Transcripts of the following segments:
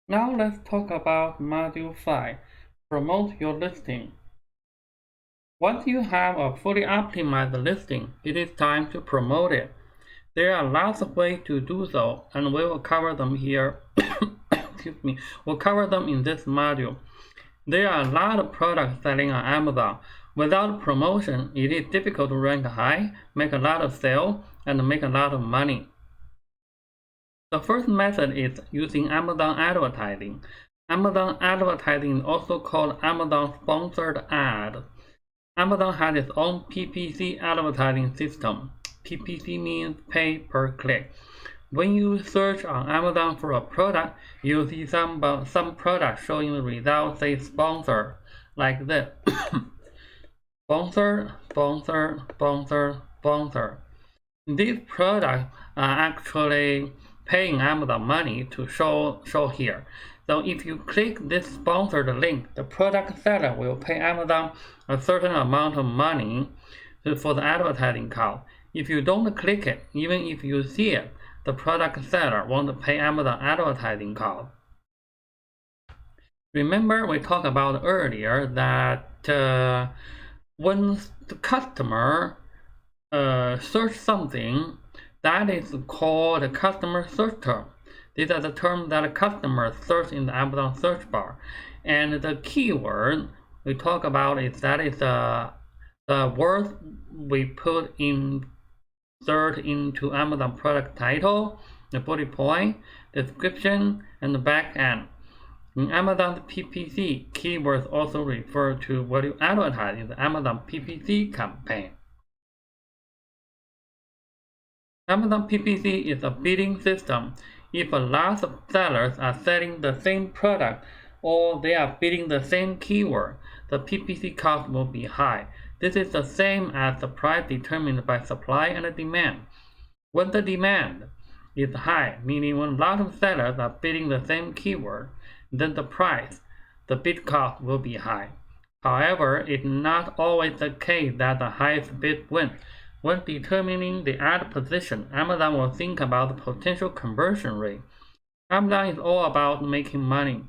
Now let's talk about Module 5, Promote Your Listing. Once you have a fully optimized listing, it is time to promote it. There are lots of ways to do so, and we will cover them here. Excuse me. We'll cover them in this module. There are a lot of products selling on Amazon. Without promotion, it is difficult to rank high, make a lot of sales, and make a lot of money. The first method is using Amazon advertising. Amazon advertising is also called Amazon sponsored ad. Amazon has its own PPC advertising system. PPC means pay per click. When you search on Amazon for a product, you'll see some product showing the results say sponsor, like this. Sponsor, sponsor, sponsor, sponsor. These products are actually paying Amazon money to show here. So if you click this sponsored link, the product seller will pay Amazon a certain amount of money for the advertising cost. If you don't click it, even if you see it, the product seller won't pay Amazon advertising cost. Remember we talked about earlier that when the customer search something, that is called a customer search term. These are the terms that customers search in the Amazon search bar. And the keyword we talk about is that is the words we put insert into Amazon product title, the bullet point, description, and the back end. In Amazon's PPC, keywords also refer to what you advertise in the Amazon PPC campaign. Amazon PPC is a bidding system. If a lot of sellers are selling the same product or they are bidding the same keyword, the PPC cost will be high. This is the same as the price determined by supply and demand. When the demand is high, meaning when a lot of sellers are bidding the same keyword, then the bid cost will be high. However, it's not always the case that the highest bid wins. When determining the ad position, Amazon will think about the potential conversion rate. Amazon is all about making money.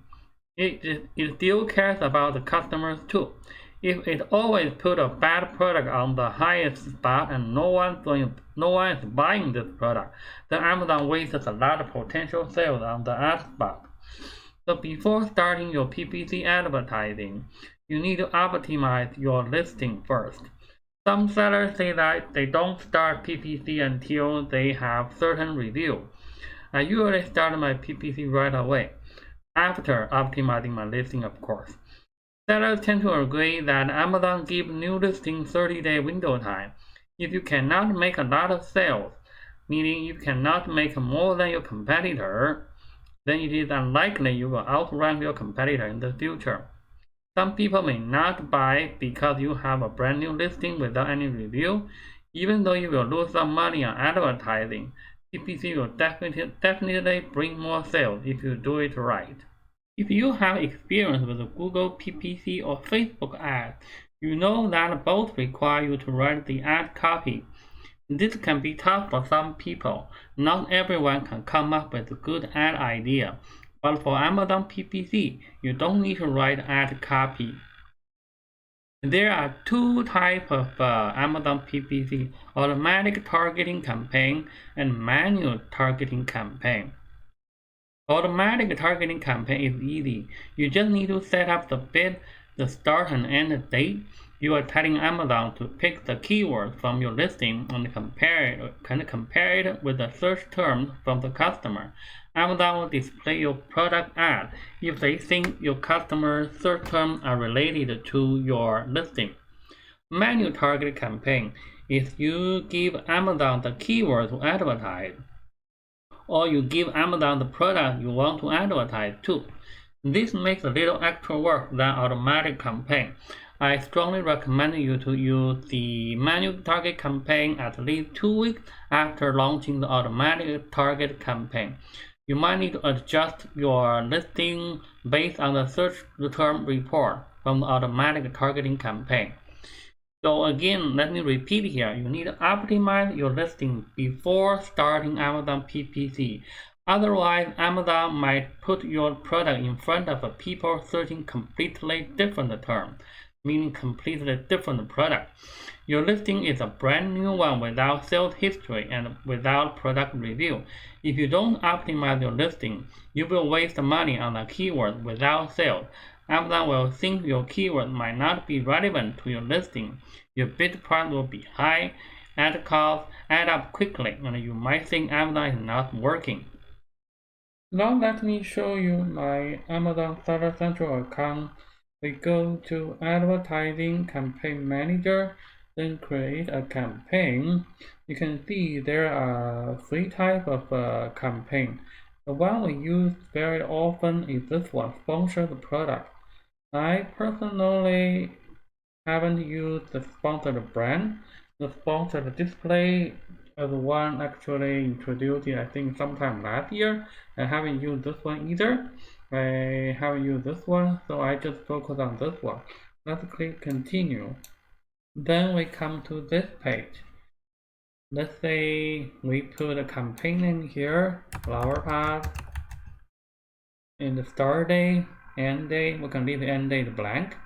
It still cares about the customers too. If it always put a bad product on the highest spot and no one is buying this product, then Amazon wastes a lot of potential sales on the ad spot. So before starting your PPC advertising, you need to optimize your listing first. Some sellers say that they don't start PPC until they have certain review. I usually start my PPC right away, after optimizing my listing, of course. Sellers tend to agree that Amazon gives new listings 30-day window time. If you cannot make a lot of sales, meaning you cannot make more than your competitor, then it is unlikely you will outrank your competitor in the future. Some people may not buy because you have a brand new listing without any review. Even though you will lose some money on advertising, PPC will definitely bring more sales if you do it right. If you have experience with Google PPC or Facebook ads, you know that both require you to write the ad copy. This can be tough for some people. Not everyone can come up with a good ad idea. But for Amazon PPC, you don't need to write ad copy. There are two types of Amazon PPC: automatic targeting campaign and manual targeting campaign. Automatic targeting campaign is easy. You just need to set up the bid, the start and end date. You are telling Amazon to pick the keywords from your listing and compare it with the search terms from the customer. Amazon will display your product ad if they think your customer's search terms are related to your listing. Manual target campaign is you give Amazon the keyword to advertise, or you give Amazon the product you want to advertise to. This makes a little extra work than automatic campaign. I strongly recommend you to use the manual target campaign at least 2 weeks after launching the automatic target campaign. You might need to adjust your listing based on the search term report from the automatic targeting campaign. So again, let me repeat here. You need to optimize your listing before starting Amazon PPC. Otherwise, Amazon might put your product in front of people searching completely different term, meaning completely different product. Your listing is a brand new one without sales history and without product review. If you don't optimize your listing, you will waste money on a keyword without sales. Amazon will think your keyword might not be relevant to your listing. Your bid price will be high, ad costs add up quickly, and you might think Amazon is not working. Now let me show you my Amazon Seller Central account. We go to Advertising Campaign Manager, then create a campaign. You can see there are three types of campaign. The one we use very often is this one, sponsored product. I personally haven't used the sponsored brand. The sponsored display is one actually introduced, I think, sometime last year. I haven't used this one either. I haven't used this one, so I just focus on this one. Let's click continue. Then we come to this page. Let's say we put a campaign in here, flower pot, in the start date, end date. We can leave the end date blank.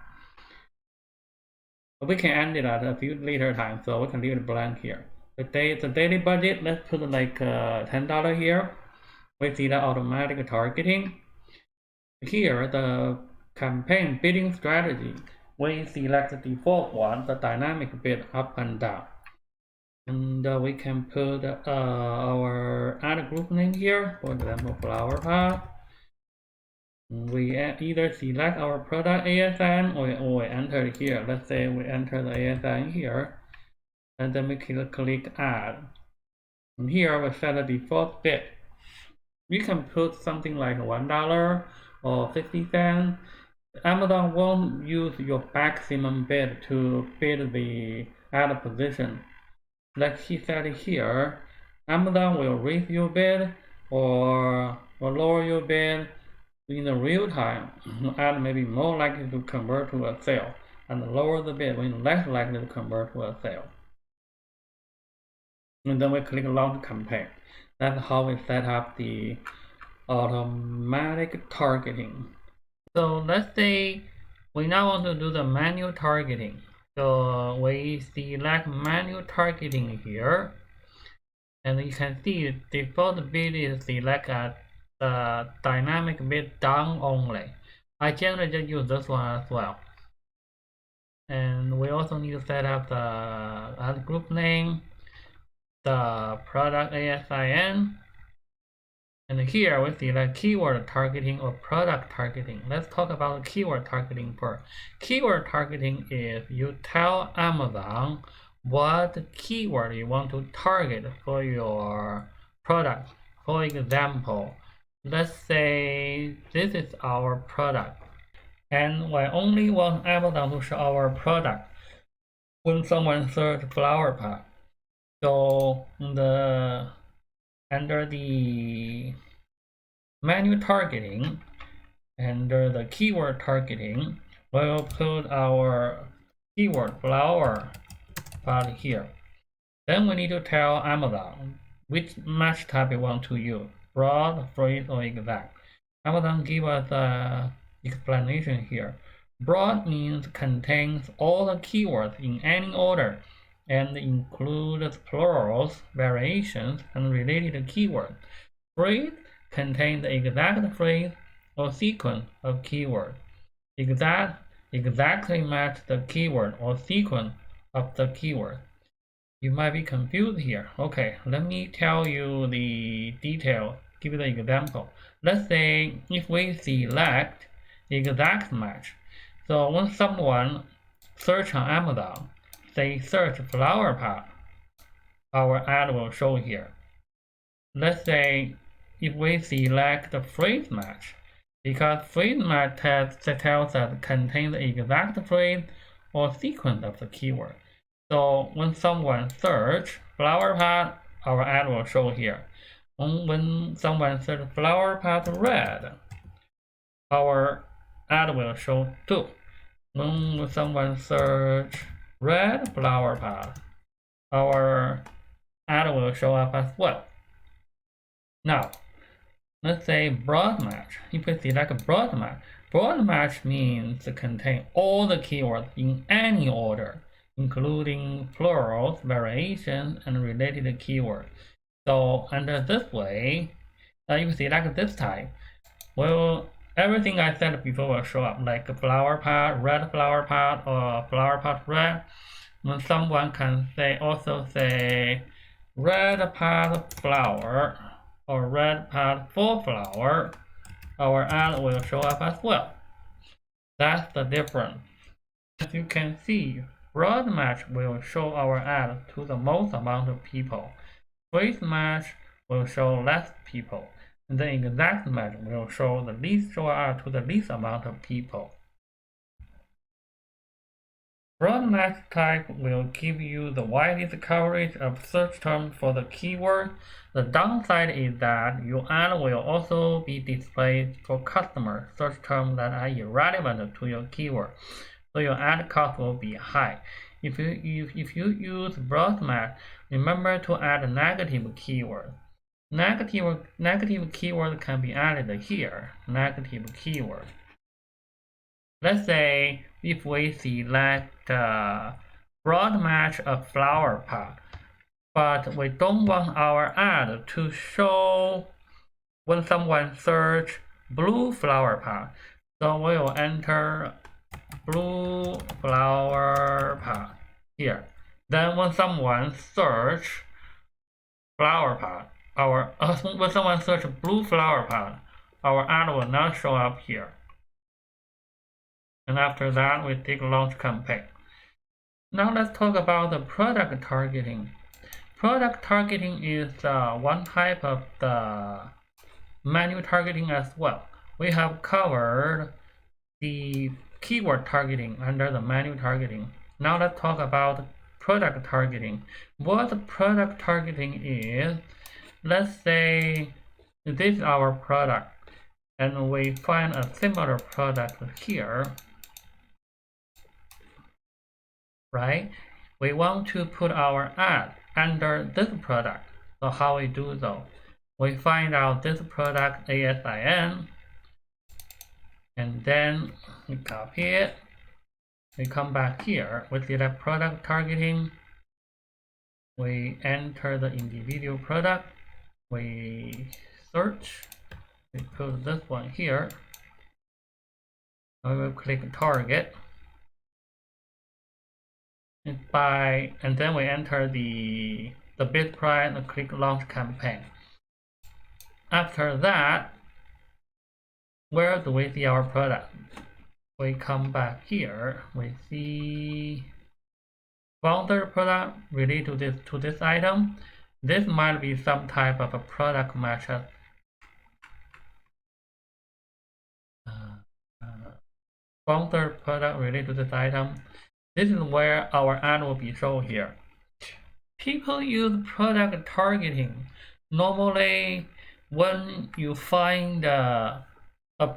We can end it at a few later time, so we can leave it blank here. The daily budget, let's put like $10 here. We see the automatic targeting. Here, the campaign bidding strategy, we select the default one, the dynamic bid up and down. And we can put our ad group name here, for example, flower pot. We either select our product ASN or we enter here. Let's say we enter the ASN here, and then we click add. And here we set a default bid. You can put something like $1 or 50 cents. Amazon won't use your maximum bid to bid the ad position. Like he said here, Amazon will raise your bid or lower your bid in the real time. Ad may be more likely to convert to a sale, and lower the bid when less likely to convert to a sale. And then we click launch campaign. That's how we set up the automatic targeting. So let's say we now want to do the manual targeting. So we select manual targeting here, and you can see default bid is select at the dynamic bid down only. I generally just use this one as well. And we also need to set up the ad group name, the product ASIN, and here we select keyword targeting or product targeting. Let's talk about keyword targeting first. Keyword targeting is you tell Amazon what keyword you want to target for your product. For example, let's say this is our product, and we only want Amazon to show our product when someone searches flower pot. So under the manual targeting, under the keyword targeting, we will put our keyword flower pot here. Then we need to tell Amazon which match type we want to use, broad, phrase, or exact. Amazon give us an explanation here. Broad means contains all the keywords in any order and includes plurals, variations, and related keywords. Phrase contains the exact phrase or sequence of keywords. Exactly match the keyword or sequence of the keyword. You might be confused here. Okay, let me tell you the detail, give you the example. Let's say if we select exact match. So when someone search on Amazon, say search flower pot, our ad will show here. Let's say if we select the phrase match, because phrase match tells us contains the exact phrase or sequence of the keyword. So when someone search flower pot, our ad will show here. When someone search flower pot red, our ad will show too. When someone search red flower pot, our ad will show up as well. Now, let's say broad match. If we select broad match means to contain all the keywords in any order, including plurals, variations, and related keywords. So under this way, if you select this type, well, everything I said before will show up, like a flower pot, red flower pot, or flower pot red. When someone can also say red pot flower or red pot full flower, our ad will show up as well. That's the difference. As you can see, broad match will show our ad to the most amount of people. Phrase match will show less people. And the exact match will show ad to the least amount of people. Broad match type will give you the widest coverage of search terms for the keyword. The downside is that your ad will also be displayed for customer search terms that are irrelevant to your keyword, so your ad cost will be high. If you use broad match, remember to add negative keyword. Negative keyword can be added here. Negative keyword. Let's say if we select broad match a flower pot, but we don't want our ad to show when someone search blue flower pot, so we will enter blue flower pot here. Then when someone search flower pot, when someone search blue flower pot, our ad will not show up here. And after that, we take launch campaign. Now let's talk about the product targeting. Product targeting is one type of the menu targeting as well. We have covered the keyword targeting under the menu targeting. Now let's talk about product targeting. What product targeting is, let's say this is our product and we find a similar product here. Right? We want to put our ad under this product. So how we do so? We find out this product ASIN, and then we copy it. We come back here. We select product targeting. We enter the individual product. We search. We put this one here. We will click target. And then we enter the bid price and click launch campaign. After that, where do we see our product? We come back here. We see sponsored product related to this item. This might be some type of a product matchup. Sponsored product related to this item. This is where our ad will be shown here. People use product targeting. Normally, when you find a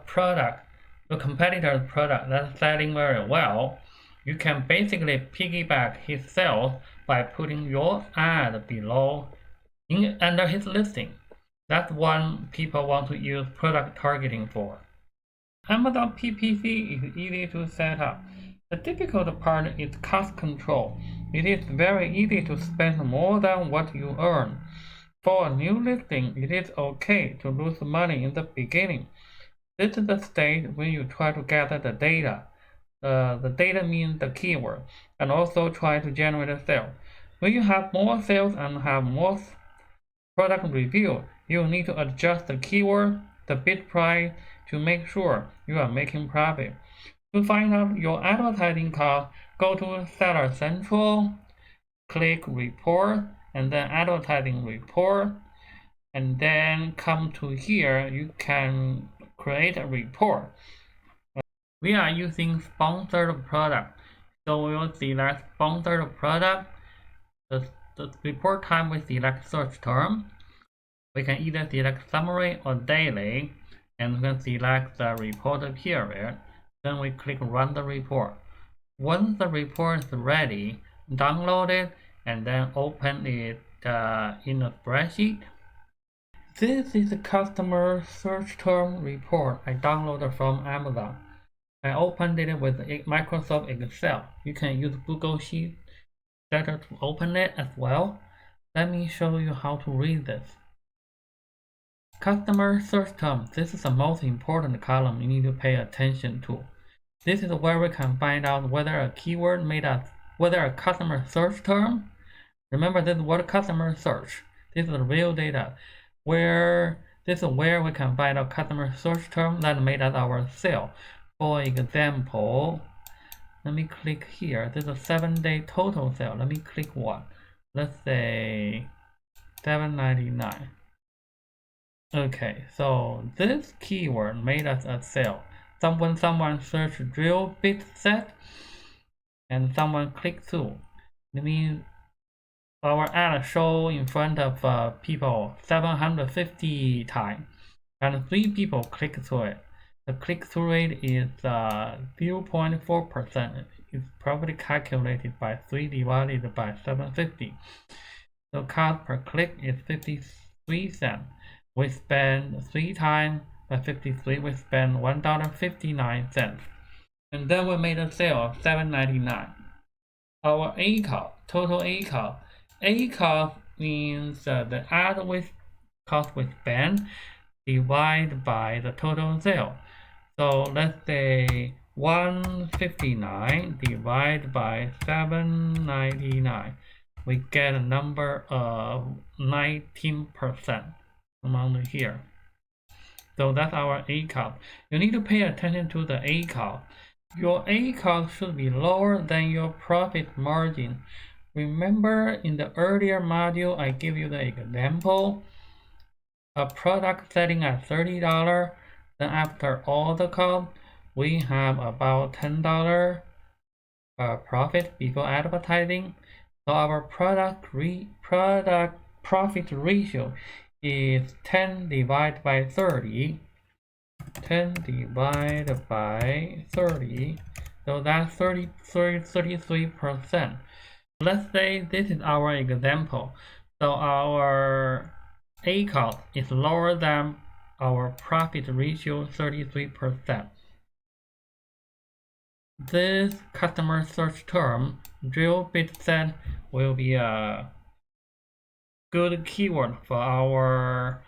product, a competitor's product that's selling very well, you can basically piggyback his sales by putting your ad below under his listing. That's what people want to use product targeting for. Amazon PPC is easy to set up. The difficult part is cost control. It is very easy to spend more than what you earn. For a new listing, it is okay to lose money in the beginning. This is the stage when you try to gather the data. The data means the keyword, and also try to generate a sale. When you have more sales and have more product review, you need to adjust the keyword, the bid price, to make sure you are making profit. To find out your advertising cost, go to Seller Central, click Report, and then Advertising Report, and then come to here. You can create a report. We are using sponsored product, so we will select sponsored product. The report time we select search term. We can either select summary or daily, and we can select the report period. Then we click run the report. Once the report is ready, download it and then open it in a spreadsheet. This is the customer search term report I downloaded from Amazon. I opened it with Microsoft Excel. You can use Google Sheet better to open it as well. Let me show you how to read this. Customer search term. This is the most important column you need to pay attention to. This is where we can find out whether a keyword whether a customer search term. Remember this word customer search. This is the real data. This is where we can find out customer search term that made us our sale. For example, let me click here. This is a 7-day total sale. Let me click one. Let's say $7.99. Okay, so this keyword made us a sale. When someone searched drill bit set and someone clicked through, it means our ad show in front of people 750 times, and 3 people click through it. The click-through rate is 0.4%. It's probably calculated by 3 divided by 750. So cost per click is 53 cents. We spend 3 times by 53. We spend $1.59. And then we made a sale of $7.99. Our ACoS, total ACoS. ACoS means the ad cost we spend divided by the total sale. So let's say 159 divided by 799. We get a number of 19% among here. So that's our ACoS. You need to pay attention to the ACoS. Your ACoS should be lower than your profit margin. Remember in the earlier module I gave you the example. A product selling at $30, then after all the cost, we have about $10 profit before advertising. So our product profit ratio is 10 divided by 30. 10 divided by 30. So that's 33%. Let's say this is our example. So our ACoS is lower than our profit ratio 33%. This customer search term, drill bit set, will be a good keyword for our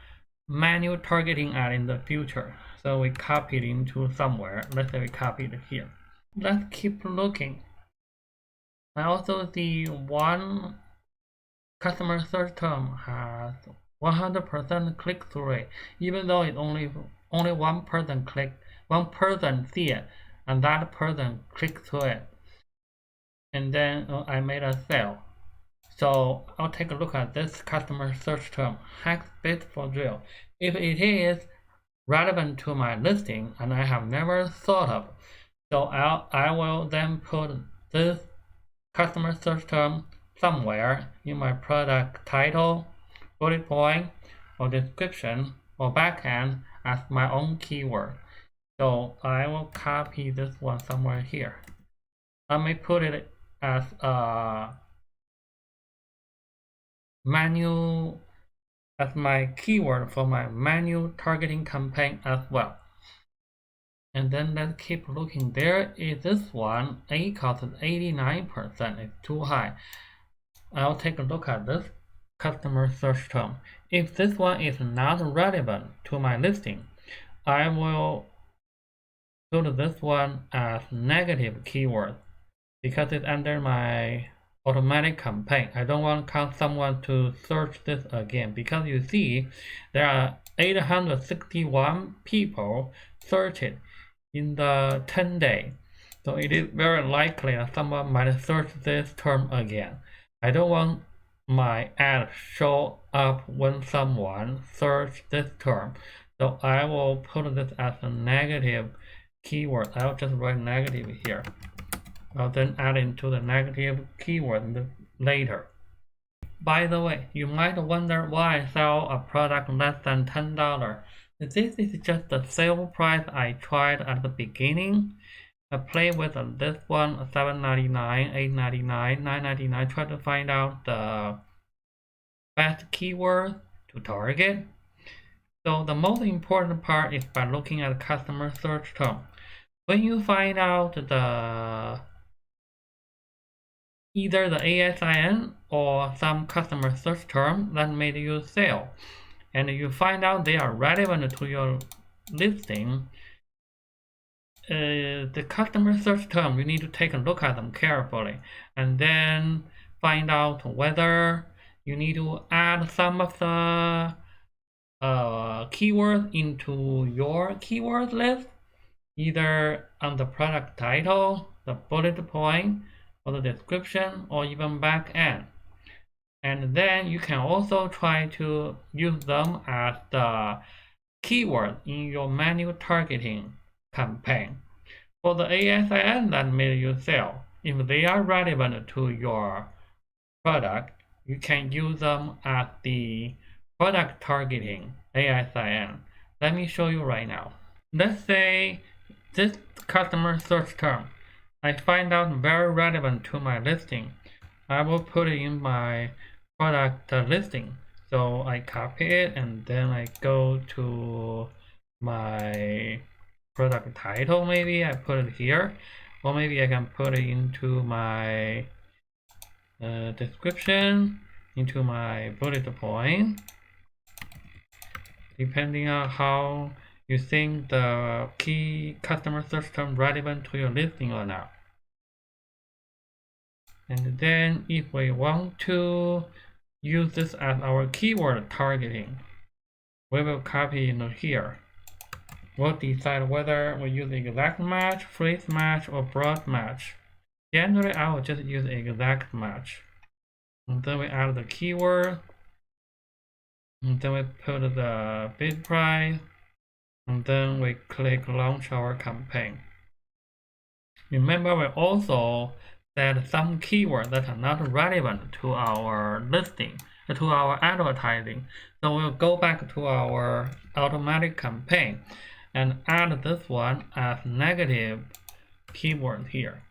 manual targeting ad in the future. So we copy it into somewhere. Let's say we copy it here. Let's keep looking. I also see one customer search term has 100% click-through rate, even though it only one person see it, and that person clicked through it, and then I made a sale. So I'll take a look at this customer search term, hex bit for drill. If it is relevant to my listing and I have never thought of, so I will then put this customer search term somewhere in my product title, bullet point, or description, or backend as my own keyword. So I will copy this one somewhere here. I may put it as a manual, as my keyword for my manual targeting campaign as well. And then let's keep looking. There is this one, ACoS is 89%, it's too high. I'll take a look at this customer search term. If this one is not relevant to my listing, I will go to this one as negative keyword because it's under my automatic campaign. I don't want someone to search this again because you see there are 861 people searched it in the 10 days. So it is very likely that someone might search this term again. I don't want my ad show up when someone search this term. So I will put this as a negative keyword. I'll just write negative here. I'll then add into the negative keyword later. By the way, you might wonder why I sell a product less than $10. This is just the sale price I tried at the beginning. I played with this one, $7.99, $8.99, $9.99, try to find out the best keyword to target. So the most important part is by looking at customer search term. When you find out either the ASIN or some customer search term that made you sale, and you find out they are relevant to your listing, the customer search term, you need to take a look at them carefully and then find out whether you need to add some of the keywords into your keyword list, either on the product title, the bullet point, or the description, or even back end. And then you can also try to use them as the keyword in your manual targeting campaign. For the ASIN that made you sell, if they are relevant to your product, you can use them as the product targeting ASIN. Let me show you right now. Let's say this customer search term I find out very relevant to my listing. I will put it in my product listing. So I copy it and then I go to my product title. Maybe I put it here, or maybe I can put it into my description, into my bullet point, depending on how you think the key customer search term relevant to your listing or not. And then if we want to use this as our keyword targeting, we will copy into here. We'll decide whether we use exact match, phrase match, or broad match. Generally, I will just use exact match. And then we add the keyword. And then we put the bid price. And then we click launch our campaign. Remember, we also set some keywords that are not relevant to our listing, to our advertising. So we'll go back to our automatic campaign and add this one as negative keyword here.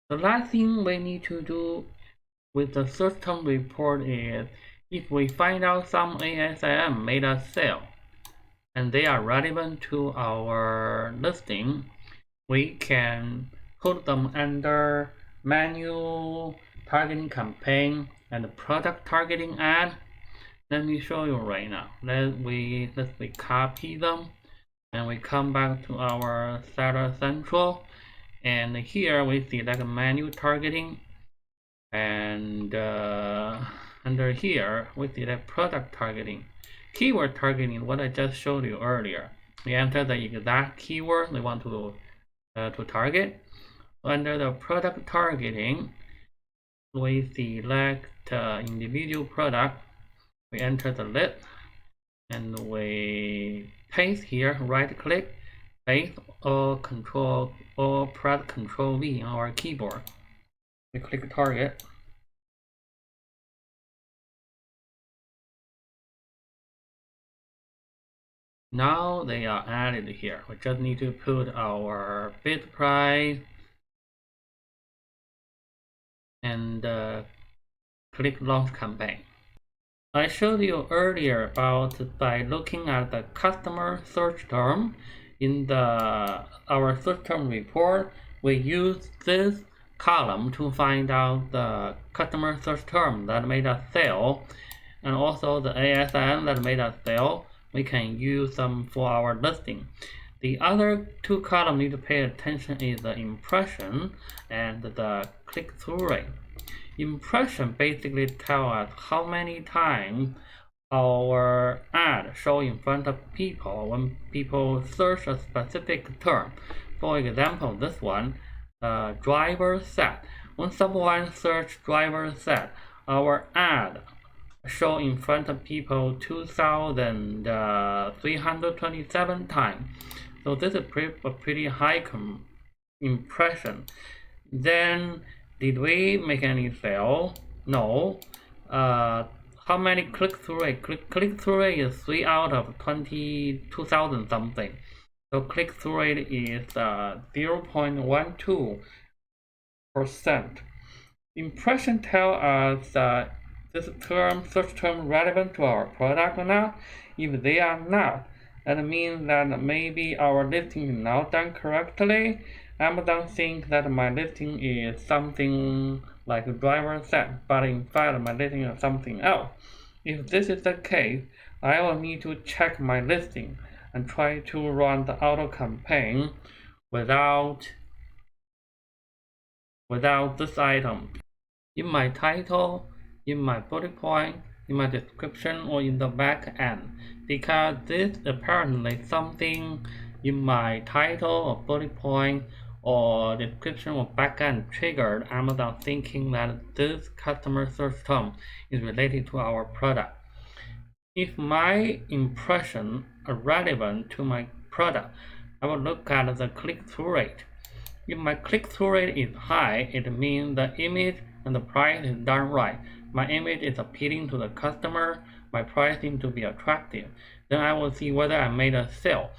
The last thing we need to do with the search term report is, if we find out some ASIN made us sale and they are relevant to our listing, we can put them under manual targeting campaign and product targeting ad. Let me show you right now. Let's copy them and we come back to our Seller Central, and here we select manual targeting, and under here we select product targeting. Keyword targeting, what I just showed you earlier. We enter the exact keyword we want to target. Under the product targeting, we select individual product. We enter the list and we paste here, right click, paste, or press Control V on our keyboard. We click target. Now they are added here. We just need to put our bid price and click launch campaign. I showed you earlier about by looking at the customer search term in our search term report, we use this column to find out the customer search term that made us sale, and also the ASIN that made us sale. We can use them for our listing. The other two columns need to pay attention is the impression and the click-through rate. Impression basically tell us how many times our ad show in front of people when people search a specific term. For example, this one, driver set. When someone search driver set, our ad show in front of people 2,327 times. So this is a pretty high impression. Then, did we make any sale? No. How many click-through rate? Click-through rate is 3 out of 22,000 something. So click-through rate is 0.12%. Impression tell us the this search term relevant to our product or not? If they are not, that means that maybe our listing is not done correctly. Amazon thinks that my listing is something like a driver set, but in fact my listing is something else. If this is the case, I will need to check my listing and try to run the auto campaign without this item. In my title, in my bullet point, in my description, or in the back end, because this apparently something in my title or bullet point or description or back end triggered Amazon thinking that this customer search term is related to our product. If my impression are relevant to my product, I will look at the click-through rate. If my click-through rate is high, it means the image and the price is done right. My image is appealing to the customer, my price seems to be attractive. Then I will see whether I made a sale.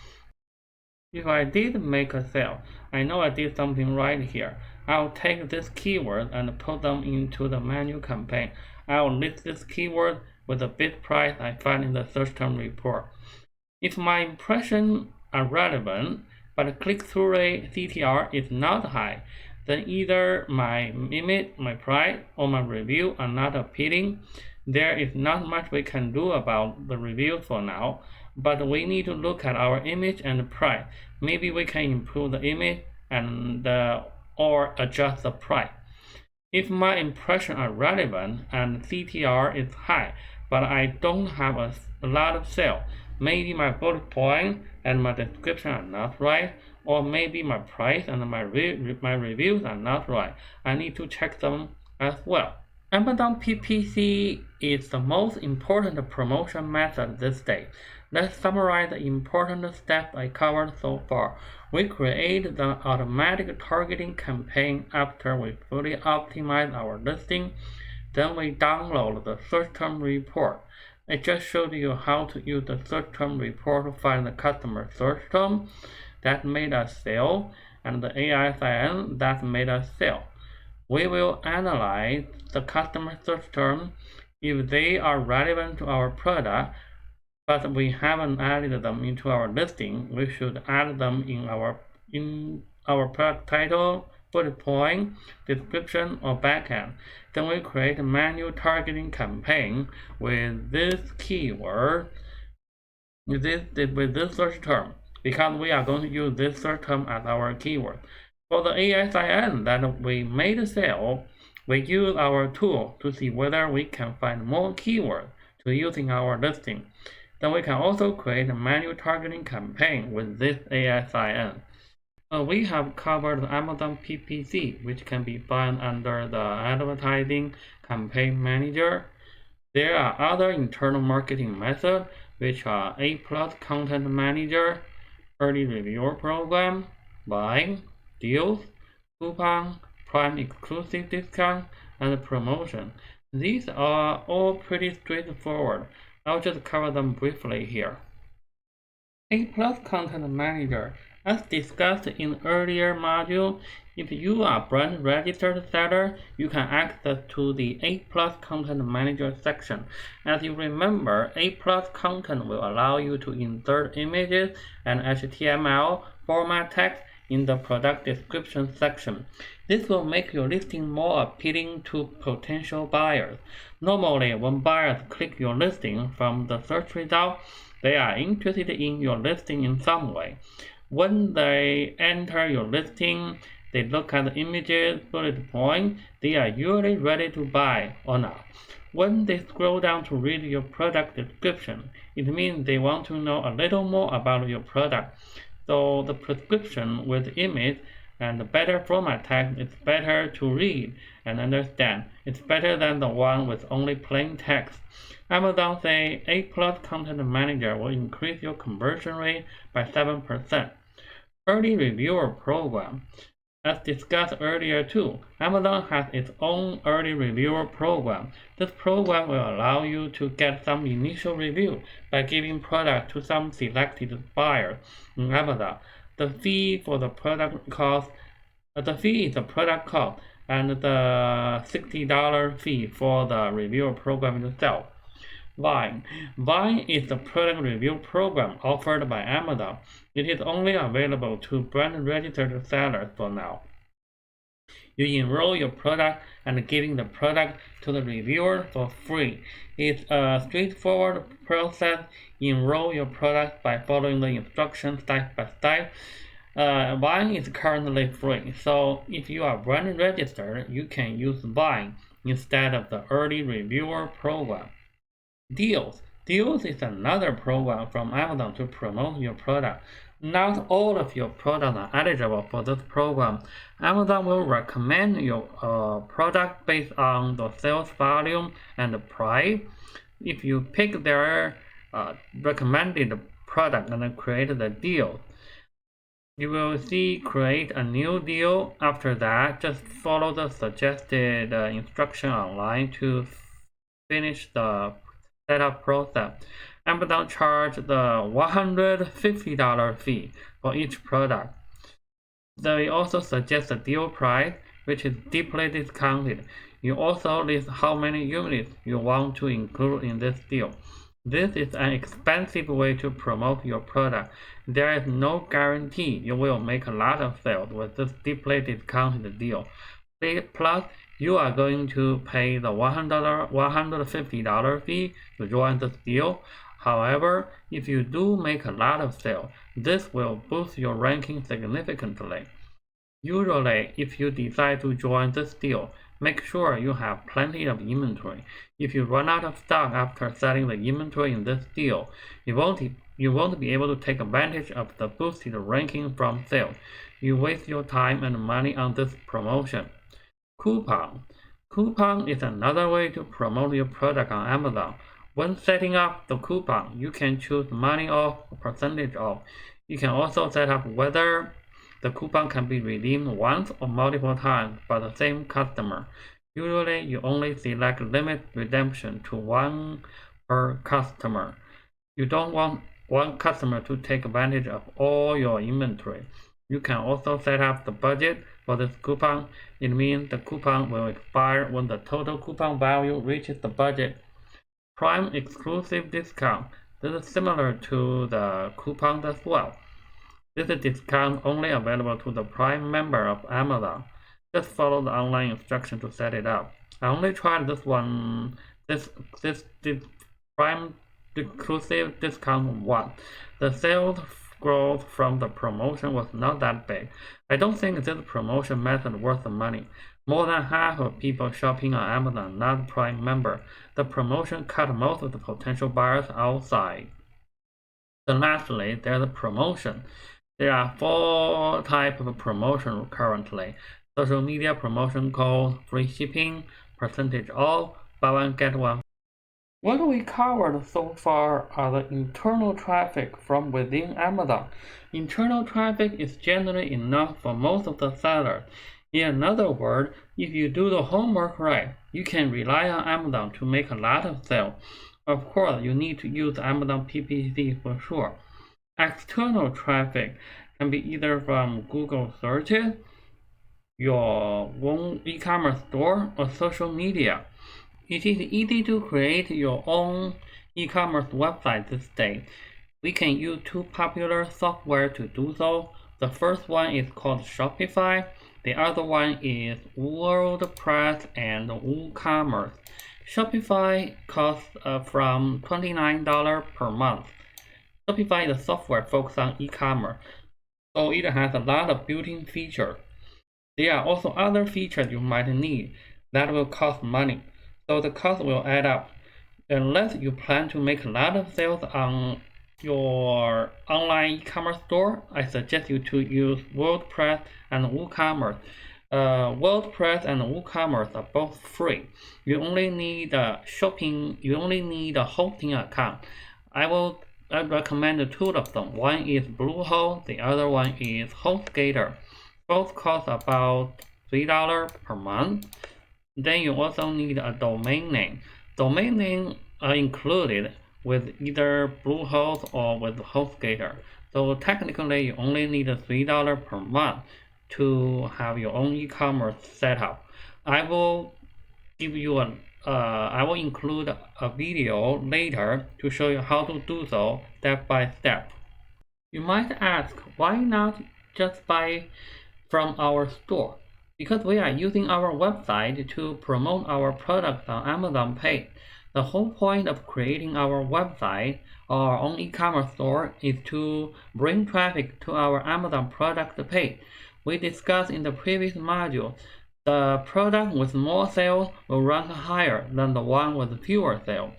If I did make a sale, I know I did something right here. I'll take this keyword and put them into the menu campaign. I'll list this keyword with the bid price I find in the search term report. If my impressions are relevant, but the click-through rate CTR is not high, then either my image, my price, or my review are not appealing. There is not much we can do about the review for now, but we need to look at our image and price. Maybe we can improve the image and or adjust the price. If my impressions are relevant and CTR is high, but I don't have a lot of sales, maybe my bullet point and my description are not right, or maybe my price and my reviews are not right. I need to check them as well. Amazon PPC is the most important promotion method these days. Let's summarize the important steps I covered so far. We create the automatic targeting campaign after we fully optimize our listing. Then we download the search term report. I just showed you how to use the search term report to find the customer search term that made us sale and the ASIN that made us sale. We will analyze the customer search term. If they are relevant to our product, but we haven't added them into our listing, we should add them in our product title, bullet point, description, or backend. Then we create a manual targeting campaign with this keyword, with this search term, because we are going to use this search term as our keyword. For the ASIN that we made a sale, we use our tool to see whether we can find more keywords to use in our listing. Then we can also create a manual targeting campaign with this ASIN. We have covered the Amazon PPC, which can be found under the Advertising Campaign Manager. There are other internal marketing methods, which are ACoS Content Manager, Early Reviewer Program, Buying, Deals, Coupon, Prime Exclusive Discount, and Promotion. These are all pretty straightforward. I'll just cover them briefly here. ACoS Content Manager. As discussed in earlier module, if you are a brand registered seller, you can access to the ACoS Content Manager section. As you remember, ACoS Content will allow you to insert images and HTML format text in the product description section. This will make your listing more appealing to potential buyers. Normally, when buyers click your listing from the search result, they are interested in your listing in some way. When they enter your listing, they look at the images, bullet point, they are usually ready to buy or not. When they scroll down to read your product description, it means they want to know a little more about your product. So the prescription with image and better format text is better to read and understand. It's better than the one with only plain text. Amazon says ACoS Content Manager will increase your conversion rate by 7%. Early Reviewer Program. As discussed earlier too, Amazon has its own Early Reviewer Program. This program will allow you to get some initial review by giving product to some selected buyers in Amazon. The fee is the product cost. and the $60 fee for the reviewer program itself. Vine. Vine is the product review program offered by Amazon. It is only available to brand-registered sellers for now. You enroll your product and giving the product to the reviewer for free. It's a straightforward process. Enroll your product by following the instructions step by step. Vine is currently free, so if you are brand registered, you can use Vine instead of the early reviewer program. Deals. Deals is another program from Amazon to promote your product. Not all of your products are eligible for this program. Amazon will recommend your product based on the sales volume and the price. If you pick their recommended product and create the deal, you will see create a new deal. After that, just follow the suggested instruction online to finish the setup process. Amazon charges the $150 fee for each product. They also suggest a deal price, which is deeply discounted. You also list how many units you want to include in this deal. This is an expensive way to promote your product. There is no guarantee you will make a lot of sales with this deeply discounted deal. Plus, you are going to pay the $150 fee to join this deal. However, if you do make a lot of sales, this will boost your ranking significantly. Usually, if you decide to join this deal, make sure you have plenty of inventory. If you run out of stock after selling the inventory in this deal, you won't be able to take advantage of the boosted ranking from sales. You waste your time and money on this promotion. Coupon. Coupon is another way to promote your product on Amazon. When setting up the coupon, you can choose money off or percentage off. You can also set up whether the coupon can be redeemed once or multiple times by the same customer. Usually, you only select limit redemption to one per customer. You don't want one customer to take advantage of all your inventory. You can also set up the budget for this coupon. It means the coupon will expire when the total coupon value reaches the budget. Prime exclusive discount. This is similar to the coupons as well. This is discount only available to the Prime member of Amazon. Just follow the online instruction to set it up. I only tried this one, this Prime exclusive discount once. The sales growth from the promotion was not that big. I don't think this promotion method worth the money. More than half of people shopping on Amazon are not Prime member. The promotion cut most of the potential buyers outside. Then lastly, there's a promotion. There are 4 types of promotion currently. Social media promotion code, free shipping, percentage off, buy one get one. What we covered so far are the internal traffic from within Amazon. Internal traffic is generally enough for most of the sellers. In other words, if you do the homework right, you can rely on Amazon to make a lot of sales. Of course, you need to use Amazon PPC for sure. External traffic can be either from Google searches, your own e-commerce store, or social media. It is easy to create your own e-commerce website these days. We can use 2 popular software to do so. The first one is called Shopify. The other one is WordPress and WooCommerce. Shopify costs from $29 per month. Shopify is a software focused on e-commerce, so it has a lot of built-in features. There are also other features you might need that will cost money, so the cost will add up. Unless you plan to make a lot of sales on your online e-commerce store, I suggest you to use WordPress and WooCommerce. WordPress and WooCommerce are both free. You only need a hosting account. I recommend 2 of them. One is Bluehost, the other one is HostGator. Both cost about $3 per month. Then you also need a domain name. Domain names are included with either Bluehost or with HostGator. So technically, you only need $3 per month to have your own e-commerce setup. I will give you I will include a video later to show you how to do so step by step. You might ask, why not just buy from our store? Because we are using our website to promote our products on Amazon Pay. The whole point of creating our website or our own e-commerce store is to bring traffic to our Amazon product page. We discussed in the previous module, the product with more sales will rank higher than the one with fewer sales.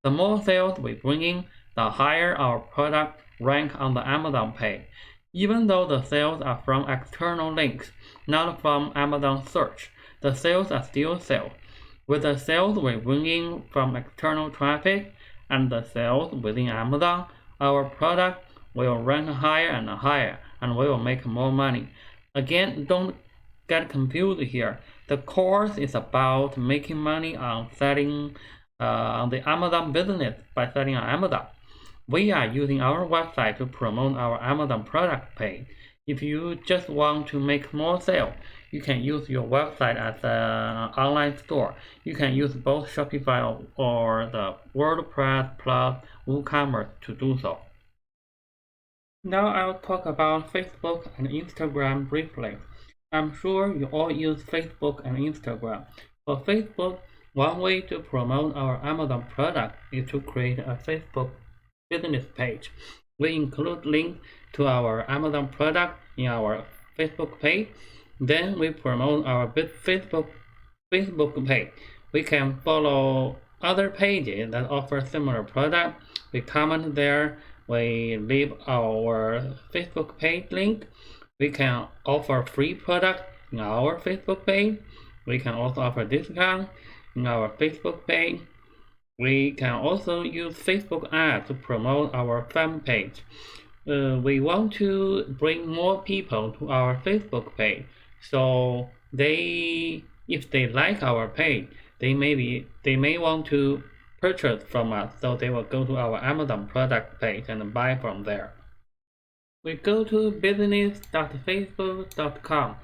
The more sales we bring in, the higher our product rank on the Amazon page, even though the sales are from external links, not from Amazon search. The sales are still sales. With the sales we bring in from external traffic and the sales within Amazon, our product will rank higher and higher, and we will make more money. Again, don't get confused here. The course is about making money on selling on the Amazon business by selling on Amazon. We are using our website to promote our Amazon product page. If you just want to make more sales, you can use your website as an online store. You can use both Shopify or the WordPress plus WooCommerce to do so. Now I'll talk about Facebook and Instagram briefly. I'm sure you all use Facebook and Instagram. For Facebook, one way to promote our Amazon product is to create a Facebook business page. We include links to our Amazon product in our Facebook page. Then we promote our Facebook page. We can follow other pages that offer similar products. We comment there. We leave our Facebook page link. We can offer free product in our Facebook page. We can also offer discount in our Facebook page. We can also use Facebook ads to promote our fan page. We want to bring more people to our Facebook page, so if they like our page, they may want to purchase from us, so they will go to our Amazon product page and buy from there. We go to business.facebook.com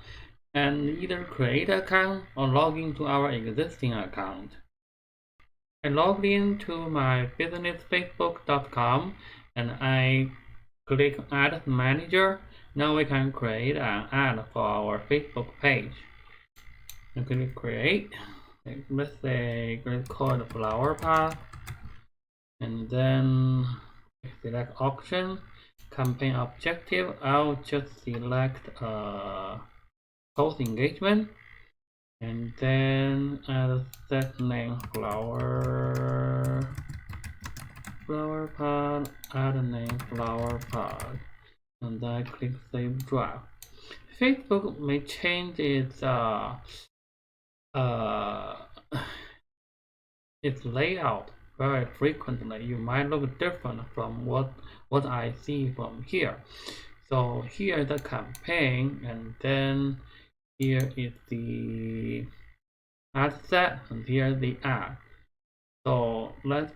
and either create an account or log into our existing account. I logged into my businessfacebook.com and I click Ad Manager. Now we can create an ad for our Facebook page. I'm going to create, let's say, let's call it flower path, and then select option, campaign objective. I'll just select post engagement. And then add set name flower pod, add name flower pod, and then I click save draft. Facebook may change its layout very frequently. You might look different from what I see from here. So here is the campaign, and then here is the ad set, and here is the ad. So let's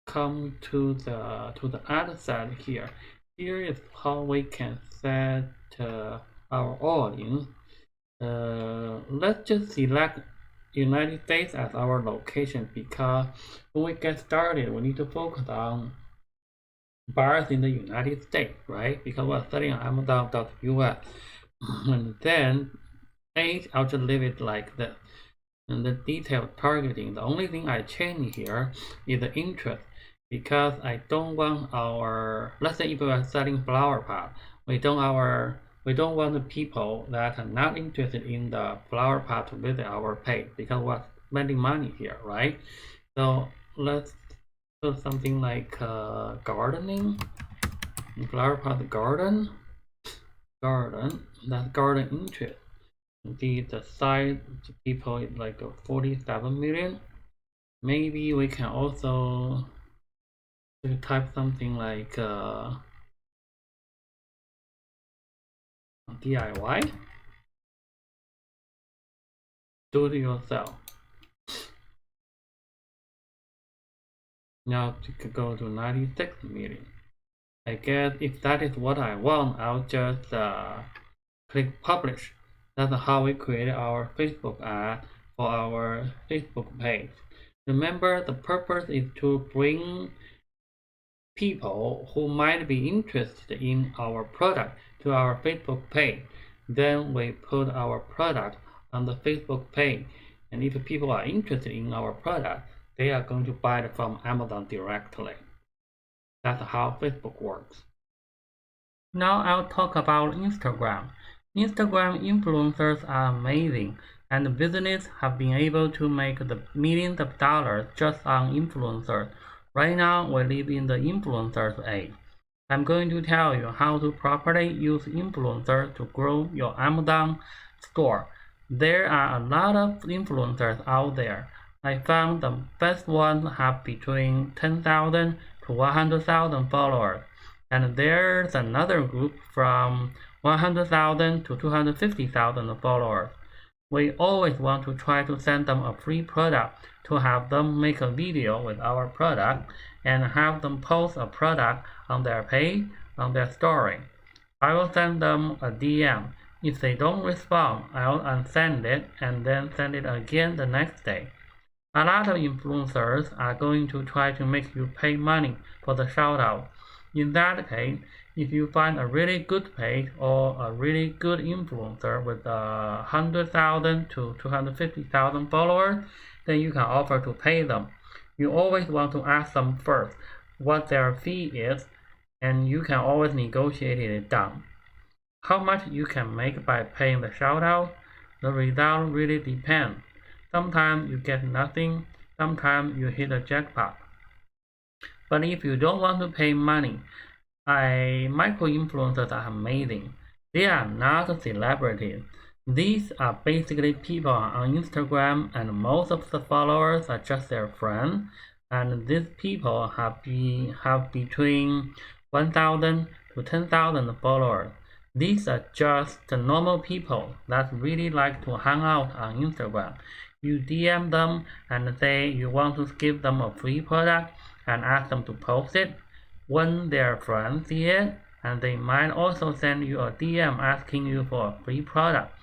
come to the ad set here. Here is how we can set our audience. Let's just select United States as our location, because when we get started, we need to focus on buyers in the United States, right? Because we're selling on Amazon.us, and then I'll just leave it like this. And the detailed targeting, the only thing I change here is the interest, because I don't want our, let's say if we are selling flower pot, we don't want the people that are not interested in the flower pot to visit our page, because we're spending money here, right? So let's do something like gardening, flower pot garden, that's garden interest. The size of people is like 47 million. Maybe we can also type something like DIY, do it yourself. Now you could go to 96 million. I guess if that is what I want, I'll just click publish. That's how we create our Facebook ad for our Facebook page. Remember, the purpose is to bring people who might be interested in our product to our Facebook page. Then we put our product on the Facebook page. And if people are interested in our product, they are going to buy it from Amazon directly. That's how Facebook works. Now I'll talk about Instagram. Instagram influencers are amazing, and businesses have been able to make the millions of dollars just on influencers. Right now, we live in the influencers age. I'm going to tell you how to properly use influencers to grow your Amazon store. There are a lot of influencers out there. I found the best ones have between 10,000 to 100,000 followers. And there's another group from 100,000 to 250,000 followers. We always want to try to send them a free product to have them make a video with our product and have them post a product on their page, on their story. I will send them a DM. If they don't respond, I'll unsend it and then send it again the next day. A lot of influencers are going to try to make you pay money for the shout out. In that case, if you find a really good page or a really good influencer with 100,000 to 250,000 followers, then you can offer to pay them. You always want to ask them first what their fee is, and you can always negotiate it down. How much you can make by paying the shout out, the result really depends. Sometimes you get nothing, sometimes you hit a jackpot. But if you don't want to pay money, micro-influencers are amazing. They are not celebrities. These are basically people on Instagram, and most of the followers are just their friends. And these people have between 1,000 to 10,000 followers. These are just the normal people that really like to hang out on Instagram. You DM them and say you want to give them a free product and ask them to post it. When their friends see it, and they might also send you a DM asking you for a free product.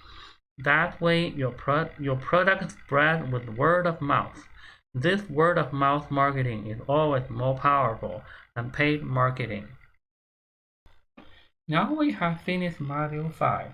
That way your product spreads with word of mouth. This word of mouth marketing is always more powerful than paid marketing. Now we have finished Module 5.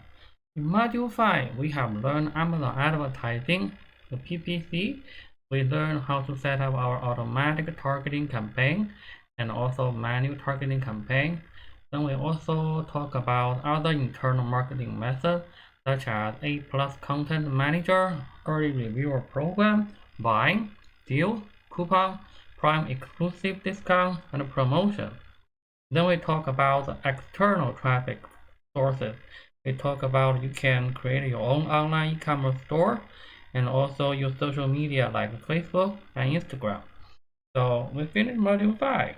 In Module 5, we have learned Amazon advertising, the PPC. We learned how to set up our automatic targeting campaign and also manual targeting campaign. Then we also talk about other internal marketing methods such as A+ Content Manager, Early Reviewer Program, buying, deal, coupon, Prime exclusive discount, and promotion. Then we talk about the external traffic sources. We talk about you can create your own online e-commerce store and also use social media like Facebook and Instagram. So we finished Module 5.